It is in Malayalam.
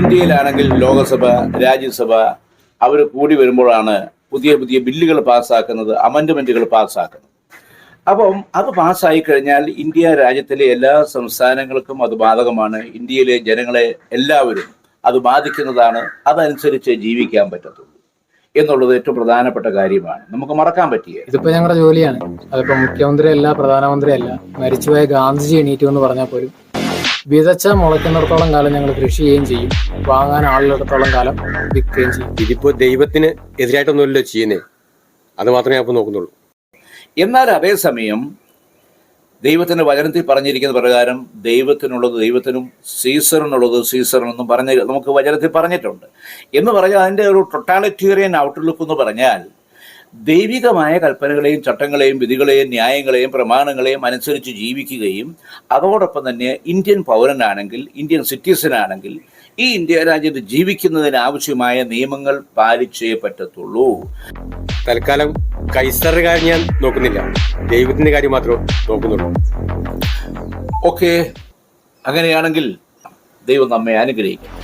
ഇന്ത്യയിലാണെങ്കിൽ ലോകസഭ, രാജ്യസഭ അവർ കൂടി വരുമ്പോഴാണ് പുതിയ പുതിയ ബില്ലുകൾ പാസ്സാക്കുന്നത്, അമെൻഡ്മെന്റുകൾ പാസ്സാക്കുന്നത്. അപ്പം അത് പാസ്സായി കഴിഞ്ഞാൽ ഇന്ത്യ രാജ്യത്തിലെ എല്ലാ സംസ്ഥാനങ്ങൾക്കും അത് ബാധകമാണ്. ഇന്ത്യയിലെ ജനങ്ങളെ എല്ലാവരും അത് ബാധിക്കുന്നതാണ്. അതനുസരിച്ച് ജീവിക്കാൻ പറ്റത്തുള്ളൂ എന്നുള്ളത് ഏറ്റവും പ്രധാനപ്പെട്ട കാര്യമാണ്. നമുക്ക് മറക്കാൻ പറ്റിയ ഇതിപ്പോ ഞങ്ങളുടെ ജോലിയാണ്. അതിപ്പോ മുഖ്യമന്ത്രി അല്ല, പ്രധാനമന്ത്രി അല്ല, മരിച്ചുപോയ ഗാന്ധിജി എണീറ്റു എന്ന് പറഞ്ഞാൽ പോലും വിതച്ച മുളയ്ക്കുന്നിടത്തോളം കാലം ഞങ്ങൾ കൃഷി ചെയ്യുകയും ചെയ്യും, വാങ്ങാൻ ആളിടത്തോളം കാലം വിൽക്കുകയും ചെയ്യും. ഇതിപ്പോ ദൈവത്തിന് എതിരായിട്ടൊന്നുമല്ലോ ചെയ്യുന്നേ, അത് മാത്രമേ ഞാൻ ഇപ്പൊ നോക്കുന്നുള്ളൂ. എന്നാൽ അതേസമയം ദൈവത്തിന്റെ വചനത്തിൽ പറഞ്ഞിരിക്കുന്ന പ്രകാരം ദൈവത്തിനുള്ളത് ദൈവത്തിനും സീസറിനുള്ളത് സീസറിനെന്നും പറഞ്ഞ് നമുക്ക് വചനത്തിൽ പറഞ്ഞിട്ടുണ്ട്. എന്ന് പറഞ്ഞാൽ അതിൻ്റെ ഒരു ടൊട്ടാലിറ്റേറിയൻ ഔട്ട്ലുക്ക് എന്ന് പറഞ്ഞാൽ ദൈവികമായ കൽപ്പനകളെയും ചട്ടങ്ങളെയും വിധികളെയും ന്യായങ്ങളെയും പ്രമാണങ്ങളെയും അനുസരിച്ച് ജീവിക്കുകയും അതോടൊപ്പം തന്നെ ഇന്ത്യൻ പൗരനാണെങ്കിൽ, ഇന്ത്യൻ സിറ്റിസൺ ആണെങ്കിൽ ഈ ഇന്ത്യ രാജ്യത്ത് ജീവിക്കുന്നതിന് ആവശ്യമായ നിയമങ്ങൾ പാലിച്ചേ പറ്റത്തുള്ളൂ. തൽക്കാലം കൈസറുടെ കാര്യം ഞാൻ നോക്കുന്നില്ല, ദൈവത്തിന്റെ കാര്യം മാത്രമേ നോക്കുന്നുള്ളൂ. ഓക്കെ, അങ്ങനെയാണെങ്കിൽ ദൈവം നമ്മെ അനുഗ്രഹിക്കും.